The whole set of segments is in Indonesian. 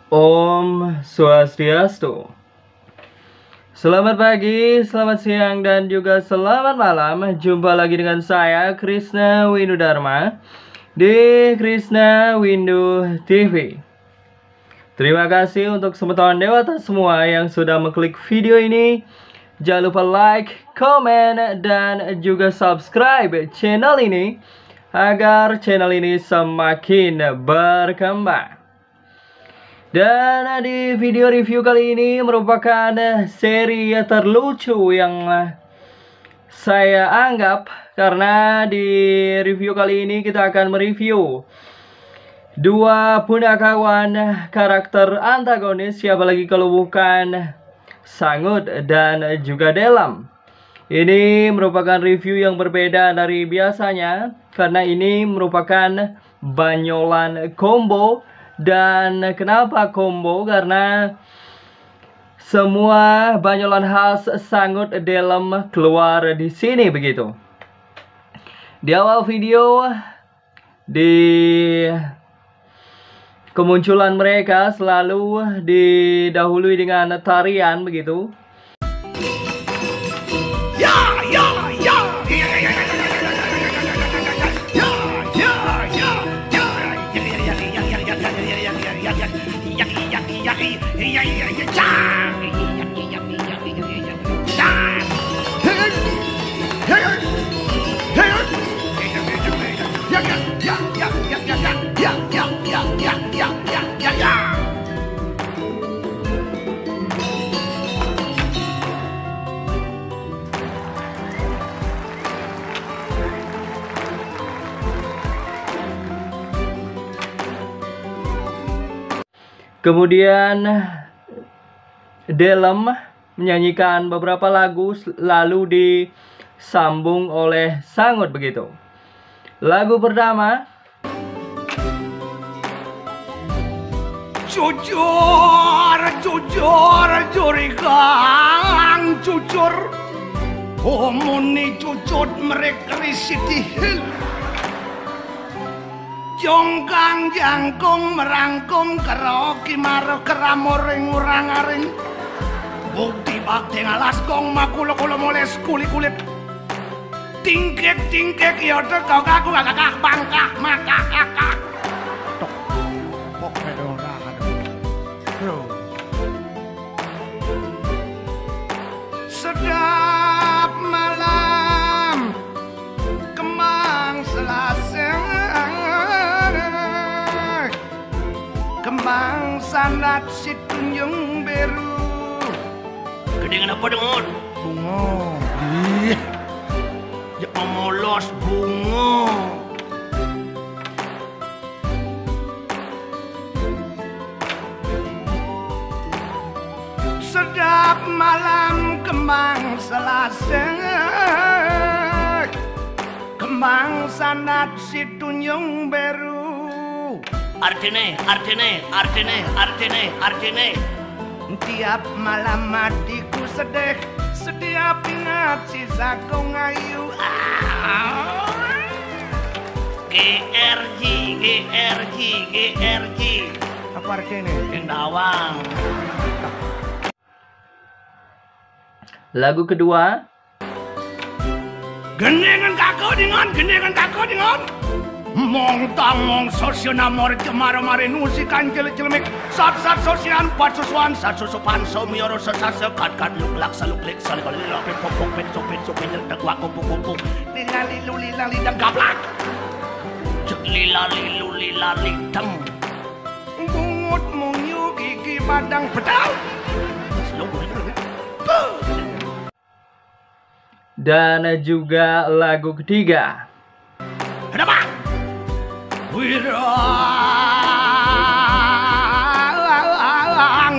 Om Swastiastu. Selamat pagi, selamat siang, dan juga selamat malam. Jumpa lagi dengan saya, Krishna Windu Dharma, di Krishna Windu TV. Terima kasih untuk teman-teman dewata semua yang sudah mengklik video ini. Jangan lupa like, komen, dan juga subscribe channel ini agar channel ini semakin berkembang. Dan di video review kali ini merupakan seri terlucu yang saya anggap, karena di review kali ini kita akan mereview dua punakawan karakter antagonis, siapa lagi kalau bukan Sangut dan juga Delam. Ini merupakan review yang berbeda dari biasanya, karena ini merupakan banyolan combo. Dan kenapa combo? Karena semua banyolan khas Sangut Delam keluar di sini begitu. Di awal video, di kemunculan mereka selalu didahului dengan tarian begitu. Kemudian Delam menyanyikan beberapa lagu, lalu disambung oleh Sangut begitu. Lagu pertama, jujur, jujur, jurigang, jujur. Omuni jujur mereka risidih. Jongkang jangkung merangkung keroki maro keramoring urang-aring. Bukti bakti ngalas kong makulo-kulo moles kulit-kulit. Tingkek-tingkek yaudah kau kaku kakak bangkah maka kakak. Tok, kok pedong kakak. Sedap malam kembang selasih. Kembang sandat si tunjung beru. Gedengan apa dengon? Bunga. Ih, ya memolos bunga. Sedap malam kembang selasih. Kembang sandat si tunjung beru. Artine. Tiap malam hatiku sedih, setiap ingat sisa kau ngayu. GRG. Apa artine? Yang dawang. lagu kedua, Gendengan kakau dengan. Mong tamong sosyo namor kemaro-mare nusikan jelek-jelek sat-sat sosian pasusuan sasusupan somioro sesasekat kan luklak saluklik salikali lapin popok pek sopin jelek wako pupuk lilali dan gaplak cek lilali teng bungut munyu gigi padang pedang dan juga lagu ketiga, kenapa? Wirang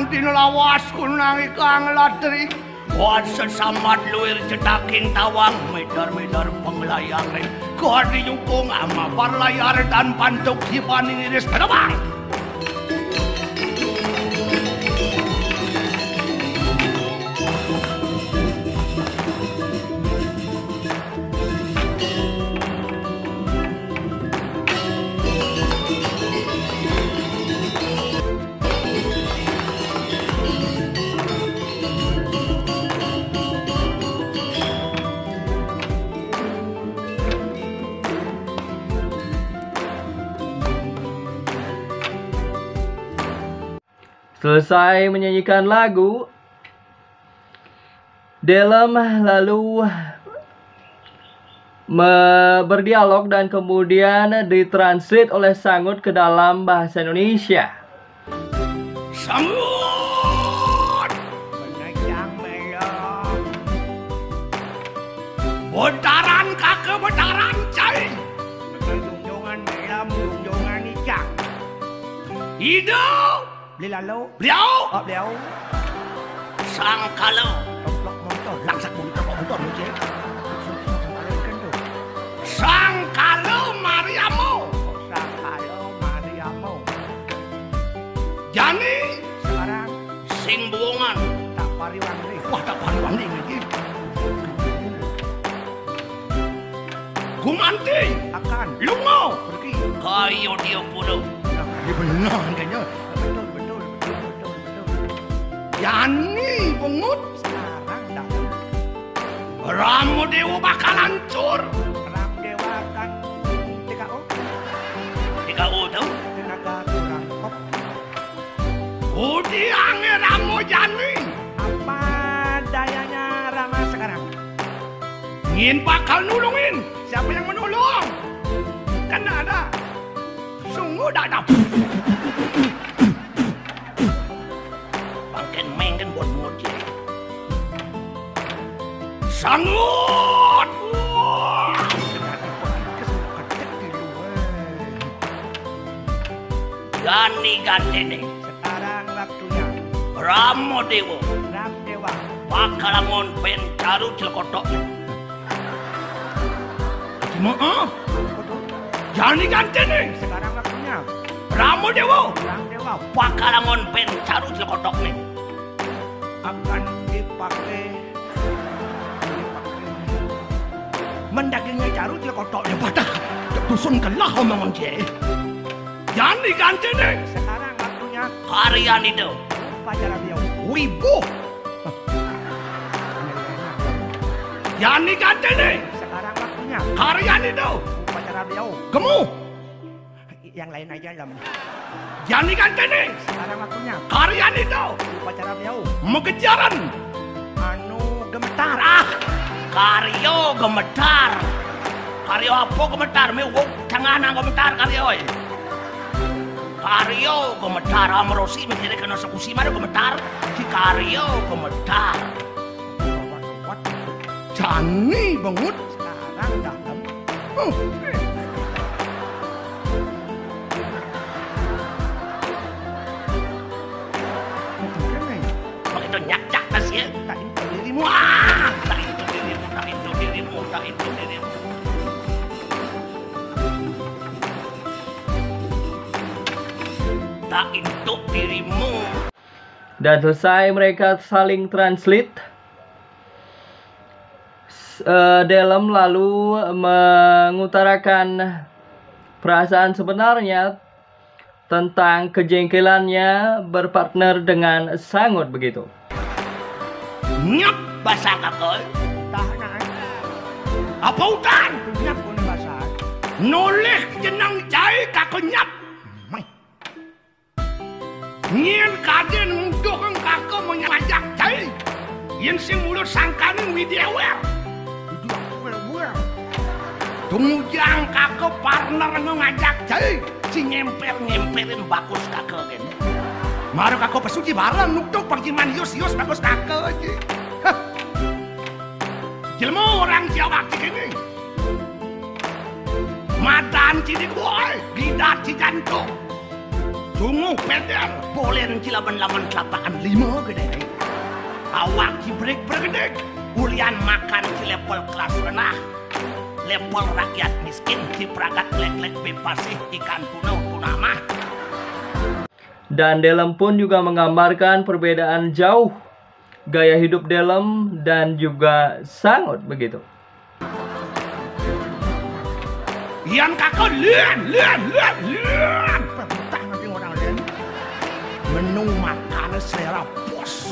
dinelawas kunang ikang latri Kuat sesamat luir cetaking tawang Medar-medar penglayang Kuat dinyukung ama parlayar dan pantuk hipaning iris terbang Selesai menyanyikan lagu, Delem lalu berdialog dan kemudian ditranslate oleh Sangut ke dalam bahasa Indonesia. Sangut menajang melang, bentaran kakek bentaran cai, junjungan melam junjungan icang, hidup beliau sang kalau langsak motor sang kalau Mariamo Jani sekarang sing buongan tak pariwang nih. Wah tak pariwang nih lagi. Gumanti akan lungo pergi kayo dia pulau. Ini benar kayaknya. Betul. Jani bengut sekarang dah. Ramu Dewa bakal hancur. Ram Dewa akan TKO tuh. Tenaga kurang kop. Budi ange Ramu Jani. Apa dayanya Rama sekarang? Ingin bakal nulungin. Siapa yang menolong? Kan ada. Sungguh tak ada. Bangken mengen buat moje. Sangut. Jani gantene. Sekarang waktunya. Ramo Dewa. Ram Dewa. Bakalangon pencaru celkotok. Maaf. Jani gantene. Sekarang waktunya. Ramo Dewa. Ram Dewa. Bakalangon pencaru celkotok nih. Akan dipakai. Mendagingnya caru celkotoknya pada dusun kelah omongan je. Jani gantene. Sekarang waktunya. Karyan itu. Pacara dia. Wibu. Jani gantene. Sekarang waktunya. Karyan itu. Pacara dia. Gemu. Yang lain aja lam. Jani gantene. Sekarang waktunya. Karyan itu. Pacara dia. Mengejaran. Anu gemetar. Karyo gemetar. Karyo apa gemetar? Mewuk jangan gemetar karyo. Karyo gemetar amrosi menjadi kena sekusi mana gemetar. Si karyo gemetar. Jani bengut sekarang dalam. Begitu nyak-nyak tas ya. Tak itu dirimu. Tak itu dirimu. Tak itu dirimu. Dan selesai mereka saling translate. Delem lalu mengutarakan perasaan sebenarnya tentang kejengkelannya berpartner dengan Sangut begitu. Nyap bahasa kakak. Tahanan. Apa utan? Nyap kone bahasa. Noleh jenang jai kakak nyap. Ngien kaden ngudok kakak menyajak jai. Yen sing mulut sangkaning widewer. Tumujang kakak partner ngajak jai. Si nyemper-nyemperin bagus kakak kan. Maru kakak pesuci bareng nukduk pangjiman yus bagus kakak aja. Jelmo orang Jawa ini. Madan cilik boy, gidat cijanto. Tungu peder, bolen cilaban-laban kelapaan 5 gede. Awak cibrek bergedek, ulian makan ci level kelas renah. Level rakyat miskin cipragat lek-lek bebasih ikan tuna mah. Dan Delem pun juga menggambarkan perbedaan jauh gaya hidup Delem dan juga Sangut begitu. Yang kakak lian. Perintah nanti orang lian. Menu makanan selera bos.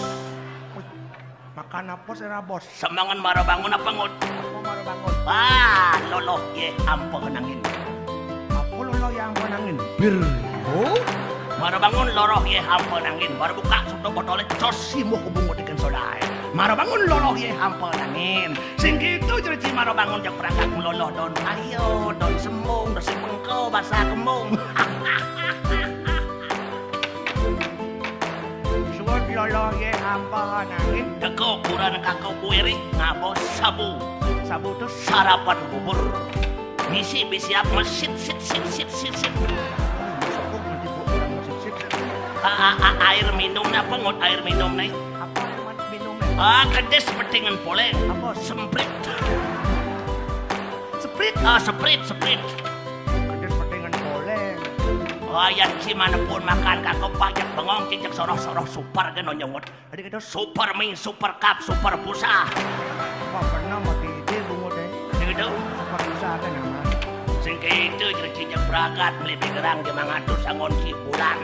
Makan apa selera bos? Semangan marah bangun apa ngut? Apa marah bangun? Loloh ye ampo kenangin. Apa loloh yang kenangin? Bir. Oh? Baru bangun loroh ye hampa nangin. Baru buka suatu botolnya cosi mau hubung dengan soda. Baru bangun loroh ye hampa nangin. Sing gitu cerita baru bangun jak perangkat meloloh don ayo don sembung don sebengkau bahasa kembung. Suat loloh ye hampa nangin. Deko kurang kakau buiri ngabos sabu. Sabu itu sarapan bubur. Misi bisi apa sit. Air minum apa ngot air minum nih? Apa minum nih? Kedes petingan pole. Apa semprit? Seprit. Kedes petingan pole. Yang gimana pun makan kakak banyak bengong cicak soroh super kan nyongot. Jadi kita super mie, super cup, super pulsa. Apa pernah mati ide bungut deh? Jadi gitu super pulsa kan nama. Sing itu cicak berangkat beli gerang di mangatus angon si bulan.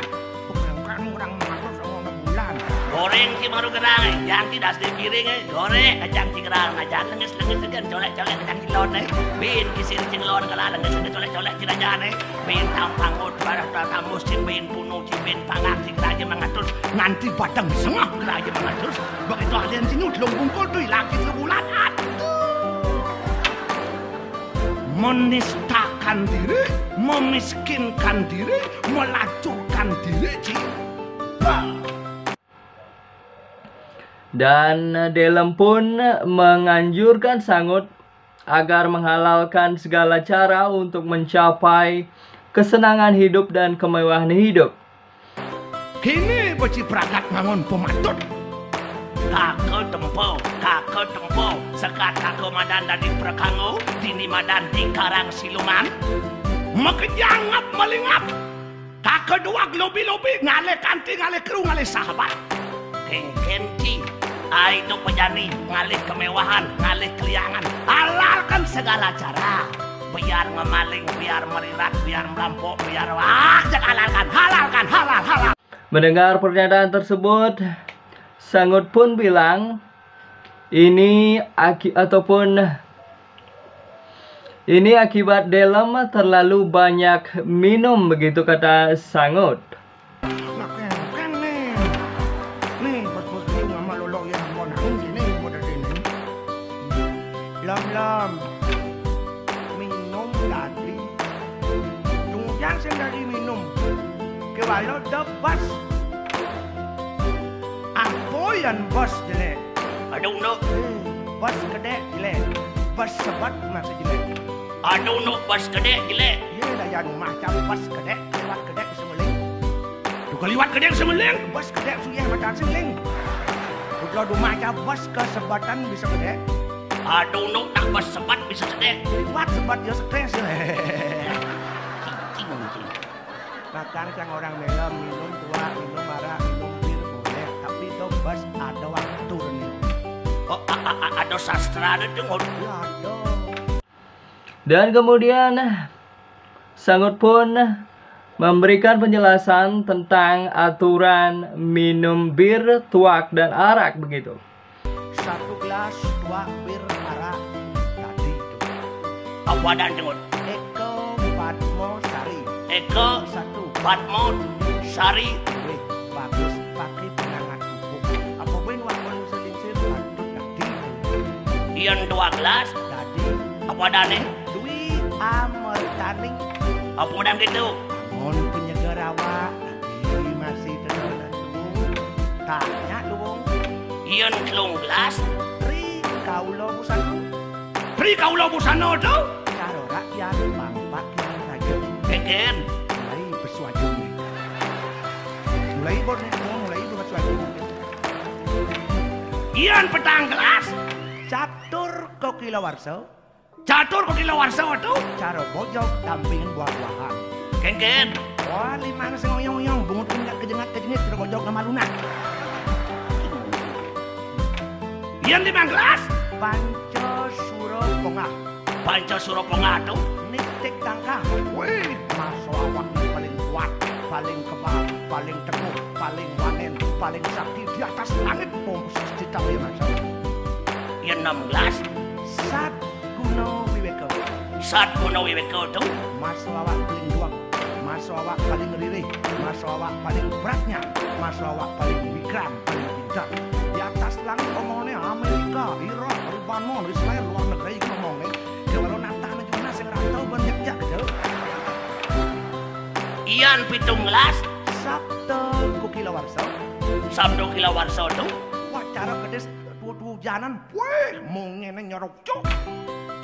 Orang mengatur sama bulan. Goreng si baru gerang, yang tidak sedih piring goreng, ajang si gerang, ajang lenges kan colek ajang si lon bin kisir cinglon kala lenges colek si rajan bin tampang utara tamus si bin punuh si bin pangak si geraja mengatur nganti badang sengah geraja mengatur. Begitu alian si nyut lom bungkul tuh laki sebulan menistakan diri, memiskinkan diri, melacurkan diri. Dan Delem pun menganjurkan Sangut agar menghalalkan segala cara untuk mencapai kesenangan hidup dan kemewahan hidup. Kini beci perangkat ngangon pematut. Kakek tempo, sekat kakek madan dari perkango, dini madan di karang siluman. Makejangap melingap. Kakek dua lobi ngale kanti ngale kru ngale sahabat. Kenti, itu pejani ngale kemewahan ngale keliangan. Halalkan segala cara. Biar ngemaling, biar merirat, biar merampok, biar jangan halalkan halal. Mendengar pernyataan tersebut, Sangut pun bilang, ini akibat Delem terlalu banyak minum, begitu kata Sangut. Kan nih bos-bos ini sama lolo yang mau nangin gini model ini. Lam minum tadi, tunjang sing dari minum, kewalo debas. Ampoyan bos jelek. Aduh no, bos gede jelek. Bos sebat masih jelek. Aduh no, bos gede jelek. Iya daya macam bos gede, lewat gede semeling. Duh liwat gede semeling, bos gede suyah macam semeling. Kalau du macam bos kesebatan bisa gede. Aduh no, tak bos sebat bisa gede. Liwat sebat ya stres. Makan yang orang melem minum tua, minum marah, minum bir boleh, tapi itu bos ada waktu nih. Oh, ada sastra ada dengar. Ada. Dan kemudian Sangut pun memberikan penjelasan tentang aturan minum bir, tuak, dan arak begitu. 1 gelas tuak, bir, arak tadi itu. Apa dan dengar? Eko Patmo Sari. Eko 1 Patmo Sari. Wih, bagus pakai penangan bubuk. Apa pun waktu selingsir patut tadi. Ian 2 gelas tadi. Apa dan Dwi Amal Taning. Apa dan gitu? Mon penyegar awak tadi masih terlalu dulu. Tanya dulu. Ian 3 gelas. Tri Kaulo Busano tuh. Karo rakyat bangpak yang saja. Keken. Mulai bersuaju. Mulai bersuaju. Ian petang gelas. Catur Kokilawarso tuh. Caro bojok dampingin buah-buahan. Keken. Wah, limana sing oyong-oyong bungut enggak kejengat-kejenit caro bojok nama lunak. Ian 5 gelas. Panco Suropongah tuh. Nitik tangkah. Wih, masuk awak paling kuat, paling kebal, paling teguh, paling wanen, paling sakti di atas langit. Pomsus ditang ya masa. Ian 16. Sat Kuno Wiweko tuh. Masuk awak paling duang, Mas awak paling lirih, mas awak paling beratnya, mas awak paling mikram, paling pintar. Di atas langit ngomongnya Amerika, Irak, Lebanon, Israel, luar negeri ngomongnya. Kalau natana juga sing rantau banyak gitu. Ian 17 Sabtu Kilawarsa. Sabtu Kilawarsa tuh. Wah cara kedes hujanan, weh mau ngene nyorok cok.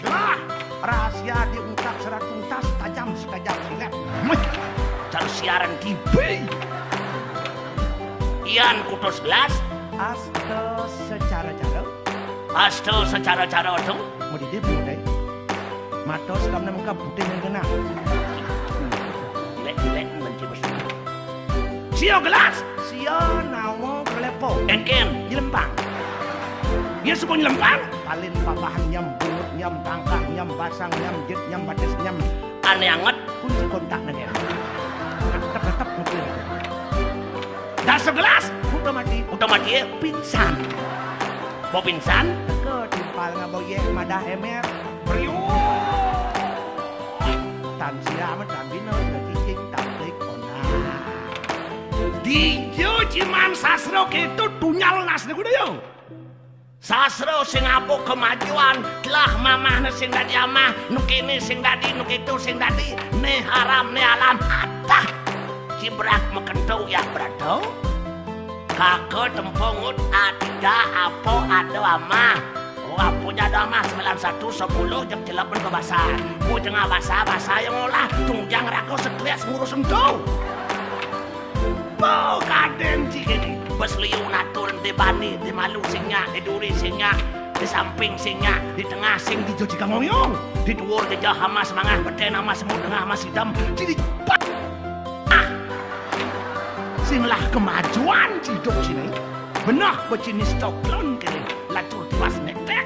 Lah, rahasia diungkap secara tuntas, tajam sekejap silet. Cara siaran TV. Ian kutus gelas. Asto secara cara itu. Mau didip deh. Matos dalam muka putih yang kena. Lek benci bersih. Sio gelas. Sio nawa kelepo. Engken jelempang. Dia semua nyelempang. Palin papahan nyam, bungut nyam, tangkah nyam, basang nyam, jet nyam, bates nyam. Aneh anget, kunci kontak nanya. Tetap mungkin. Dah segelas, udah mati ya, pingsan. Mau pingsan? Ke timpal ngaboye, madah emer, priuk. Tan siapa, tan bino, cicing, tablik, onah. Dia ciman sasro itu tunyal nas nih yo. Sasro sing apuk kemajuan telah mamah sing dadi amah nukini sing dadi nukitu sing dadi ne haram ne alam atah cibrak mekentau ya brado kako tempungut ada apo ada amah punya damah 9110 jam 8 ke basah bujeng basah yang olah tunjang rako stres ngurus entou po kaden cikini besliu natur di bani di malu singnya di duri singnya di samping singnya di tengah sing di joji kangoyong di dhuwur di jaha mas mangah beden mas semut tengah mas sidam jadi sing lah kemajuan ciduk sini benah becinis coklon kini lacur tiwas netek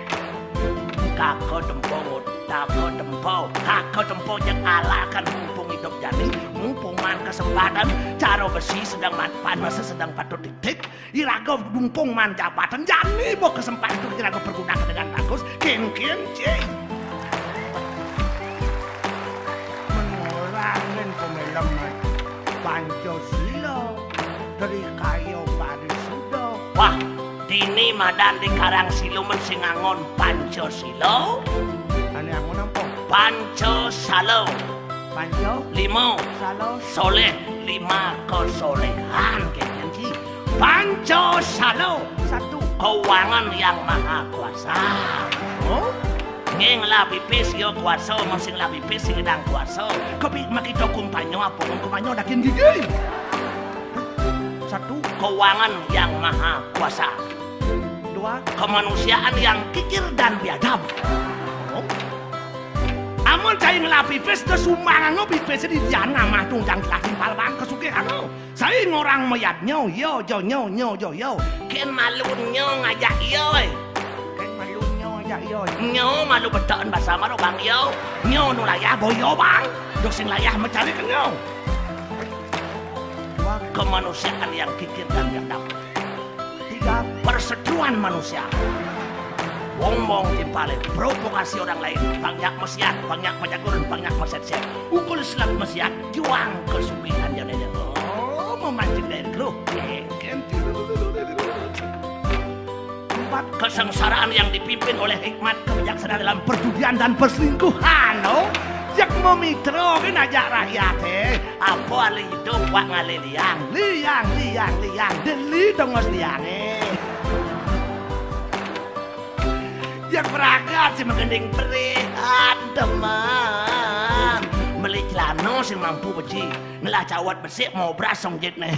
kako dempongut kako dempo yang alakan mumpung hidup jadi mumpungan kesempatan caro besi sedang panas sedang patut titik irago mumpung man jabatan jani bo kesempatan itu irago pergunakan dengan bagus ken cing mengurangi pemelaman Pancasila dari kayo parisuda wah dini madan di karang siluman singangon Pancasila ane angon apa Pancasala Panco limo salo soleh 5 kesolehan kenci Pancasala 1 keuangan yang maha kuasa oh ngeng lah pipis yo kuasa masing lah pipis sing edang kuasa kopi makito kumpanyo apa kumpanyo dakin gigi 1 keuangan yang maha kuasa 2 kemanusiaan yang kikir dan biadab oh amun cai ngelapipis ke sumbangan lo pipis di jana mah tunggang kelasin palbang kesukihan lo saya ngorang mayat nyo ken malun nyo ngajak yo ken malun nyo ngajak yo nyo malu betaan bahasa maro bang yo nyo nu layah boyo bang dok sing layah mencari ke nyo kemanusiaan yang kikir dan biadab 3 perseteruan manusia Wong-wong timpalin, provokasi orang lain, banyak mesiat, banyak menjagurin, banyak meset-set. Ukul selat mesiat, juang kesugihan yang ada. Oh, memancing dari grup. 4 kesengsaraan yang dipimpin oleh hikmat kebijaksanaan dalam perjudian dan perselingkuhan. Oh, jak memitra kan ajak rakyat apa ali hidup wak ngali liang, deli dongos liange. Yang beragat si menggending perihat teman beli celana si mampu beci ngelah cawat bersih mau berasong jet nih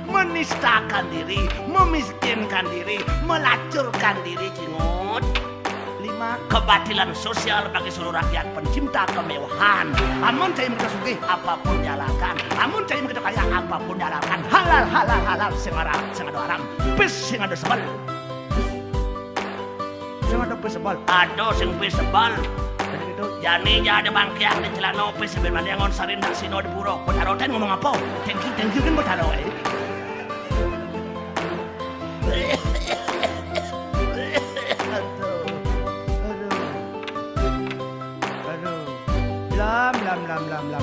menistakan diri memiskinkan diri melacurkan diri cingut 5 kebatilan sosial bagi seluruh rakyat pencinta kemewahan amun cai mereka sugih apapun jalankan amun cai mereka kaya apapun jalankan halal sing ada haram pis sing ada sebal sing ada pis sebal ado sing pis sebal jadi gitu jani jadi bangkiang di celana pis sebenarnya yang on sarin dak sino di puro potaro ten ngomong apa thank you kan potaro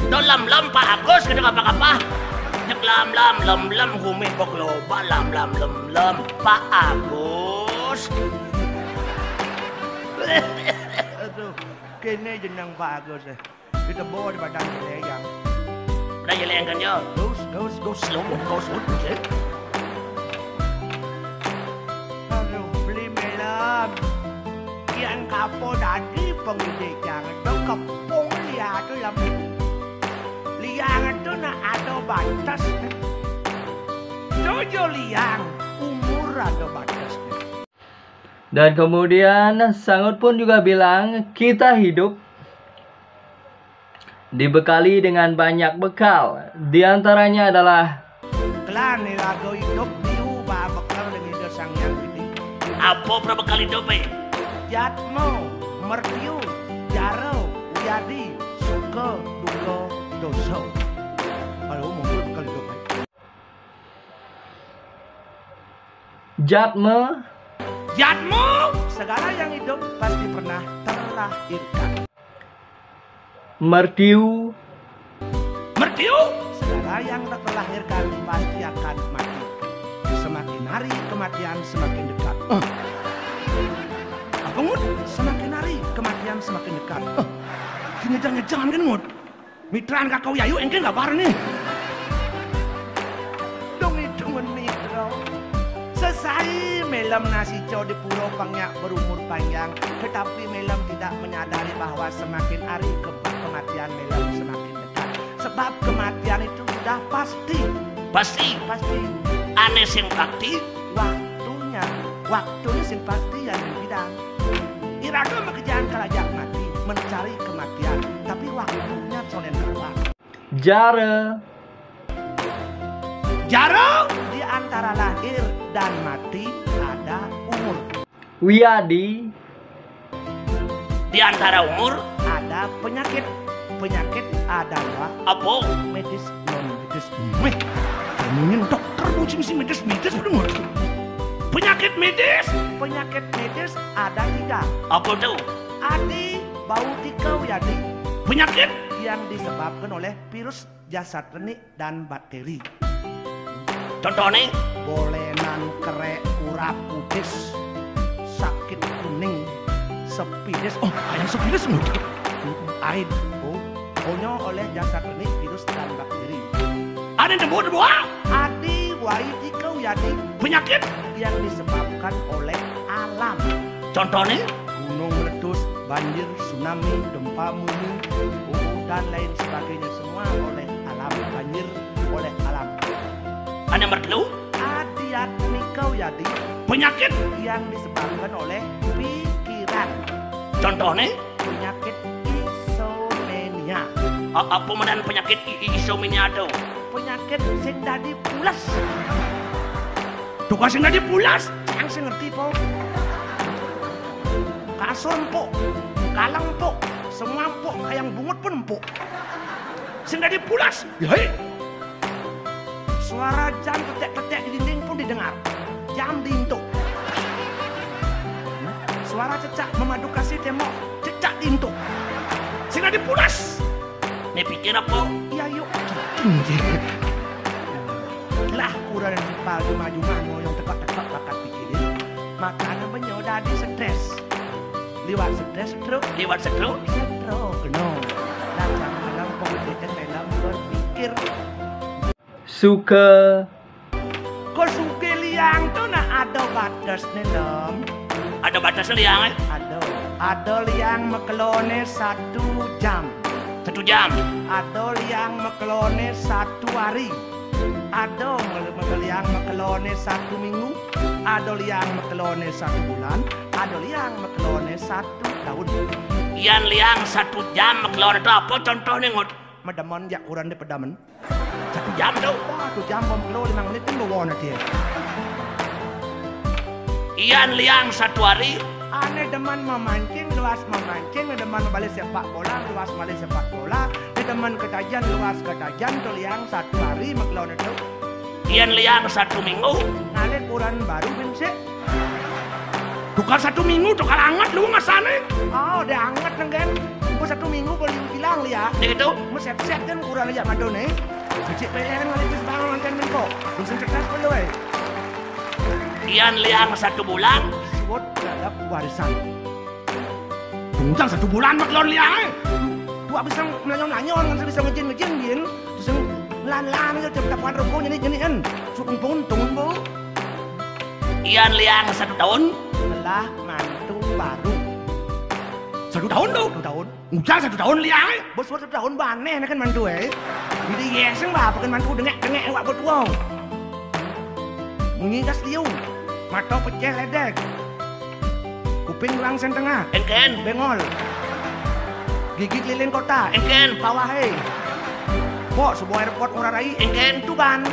Do lam Pak Agus kena apa-apa. Nek lam humi pok loba lam Pak Agus. Aduh, kene jeneng Pak Agus. Kita bawa di badan jeleyang. Badan jeleyang kan yo. Go slow. Aduh, beli melam. Kian kapo dadi penggejang. Do kepung lihat tu lam. Liang itu nak ada batas. Jojo liang umur ada batas. Dan kemudian Sangut pun juga bilang kita hidup dibekali dengan banyak bekal. Di antaranya adalah Kelan ni lagu hidup diubah bekal dengan hidup sang yang gede. Apa berbekal hidup Jatmo, mertiu, jaro, uyadi, suka, duka, dosa. Halo, mungkin bekal hidup Jatmo, segala yang hidup pasti pernah terlahirkan. mertiu, segala yang terlahirkan pasti akan mati. Semakin hari kematian semakin dekat. Apa Ngut? Semakin hari kematian semakin dekat. Kini jangan kan Ngut? Mitraan kakau yayu engke nggak bar nih. Dong itu mitra. Selesai melam nasi cow di puro pangyak berumur panjang, tetapi melam tidak menyadari bahwa semakin hari kematian melam semakin dekat. Sebab kematian itu sudah pasti. Aneh sing pasti. Waktunya sing pasti yang bidang. Irado pekerjaan kalajak mati mencari kematian, tapi waktunya sonen kalah. Jaro di antara lahir dan mati ada umur. Wiyadi Di antara umur ada penyakit. Penyakit adalah apa? Medis non medis. Ngomongin dokter bukan mesti medis benar. Penyakit medis ada 3. Apa itu? Adi, bau tikau yadi. Penyakit yang disebabkan oleh virus, jasad renik dan bakteri. Contohnya bolenan, kerek, urap, kudis, sakit kuning, sepidis. Oh, kayak sepidis mudah. Aid, pokoknya oleh jasad renik, virus dan bakteri. Ada yang debu Adi, wai tikau yadi. Penyakit yang disebabkan oleh alam. Contohnya gunung meletus, banjir, tsunami, gempa bumi, dan lain sebagainya, semua oleh alam. Banjir oleh alam. Ada yang bertelu? Adiat nikau yadi. Penyakit yang disebabkan oleh pikiran. Contohnya penyakit isomenia. Apa medan penyakit isomenia itu? Penyakit sing dadi pulas. Tukang sing dadi pulas, yang sing ngerti po. Kason po, kalang po, semua po, kayang bungut pun po. Sing dadi pulas, ya. Suara jam tetek-tetek di dinding pun didengar. Jam diintuk. Suara cecak memadu kasih tembok, cecak diintuk. Sing dadi pulas. Nih pikir apa? Iya yuk. Lah kurang dipal cuma-cuma ngoyong tekak-tekak bakat pikirin. Makanan banyak dadi stres. Liwat stres stroke. Stroke no. Datang malam pengujian malam berpikir. Suka Kok suke liang tuh nah ada batasnya dong. Ada batasnya liang Ada liang mekelone 1 jam. 1 jam. Ada liang mekelone 1 hari. Ada liang mekelone 1 minggu. Ada liang mekelone 1 bulan. Ada liang mekelone 1 tahun. Ian liang 1 jam mekelone itu apa contohnya Ngut? Medeman ya kurang di pedaman. 1 jam tuh. 1 jam mekelo 5 menit kan bawa nanti. Ian liang 1 hari. Aneh deman memancing, luas memancing. Deman balik sepak bola, luas balik sepak bola. Deman ketajan, luas ketajan. Tuh liang 1 hari mekelone itu. Ian liang 1 minggu. Nale kurang baru bensek. Tukar 1 minggu, tukar anget lu ngasane. Oh, dia anget nenggen. satu minggu boleh hilang ya. Gitu. Mesep-sep kan kurang aja madon nih. Cicik PLN ngalitis bangun lantai menko. Bisa cerdas perlu Ian liang 1 bulan. Sebut terhadap warisan. Tunggang 1 bulan mak lon liang. Gua bisa melanyon-lanyon kan bisa ngejin-ngejin din. Bisa lan-lan ke tapuan rokok nyanyi-nyanyian. Supung-pung bu. Ian liang 1 tahun. Melah mantu baru. 1 tahun tuh, 1 tahun. Ujang 1 tahun liang. Bos 1 tahun baneh kan mantu Jadi yeseng bah bukan mantu dengek-dengek wak betua. Mungi gas liu. Mata pecah ledek. Kuping langsung tengah. Engken bengol. Gigi keliling kota. Engken pawahe. Kok sebuah airport ngurah rai. Engken tuban.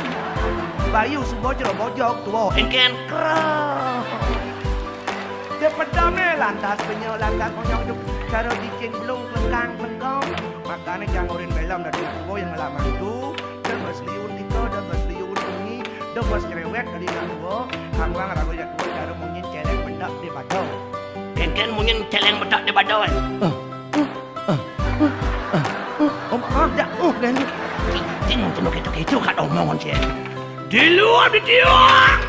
Bayu sebuah jero bojok tuwo. Engken kerah. Dia pedamnya lantas penyok lantas monyok juk. Cara dicing belum kelengkang kelengkong. Makanya jangurin belam dari tuwo yang ngelak mantu. Dan berseliun tiko dan berseliun bunyi. Dan bos cerewet dari tuwo. Hanglang ragu jak tuwo cara mungkin celeng bedak di badau. Engken mungkin celeng bedak di badau dah, dan tinggal gitu kat omongan sih. Di luar di tiang.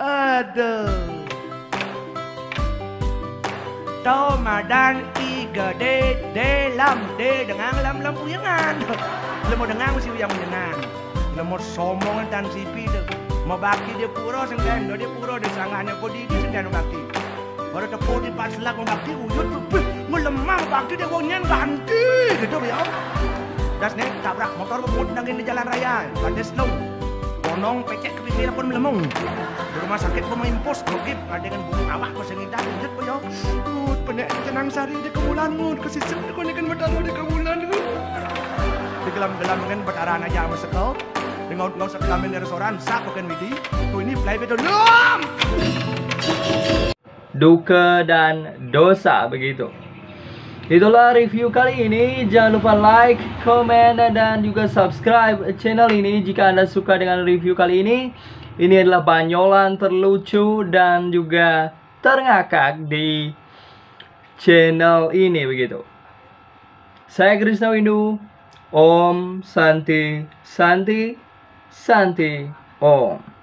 Aduh. Ramadan iga de lam de dengan lam puyangan. Lemo dengan mesti yang menyenang. Lemo sombongan tan sipi tu. Mau bakti dia pura senggan, dia pura dia sangannya kodi dia senggan bakti. Baru tepuk di pas selak mau bakti uyut tu, ngelemah bakti dia wonyen ganti gitu ya. Das nih tabrak motor bemut nangin di jalan raya, ada slow. Bonong pecek ke pinggir pun melemung. Di rumah sakit pun mengimpos, gogip dengan bunga awak kau sengidah uyut po ya. Pendek tenang sari di kemulan mud, kesisip kau nekan betal di kemulan tu. Di gelam-gelam dengan betaran aja masekau. Dengan usah kelamin dari restoran, sak bukan widi. Tuh ini play betul belum? Duka dan dosa begitu. Itulah review kali ini. Jangan lupa like, komen, dan juga subscribe channel ini jika Anda suka dengan review kali ini. Ini adalah banyolan terlucu dan juga terngakak di channel ini begitu. Saya Krisna Windu. Om Santi Santi Santi Om.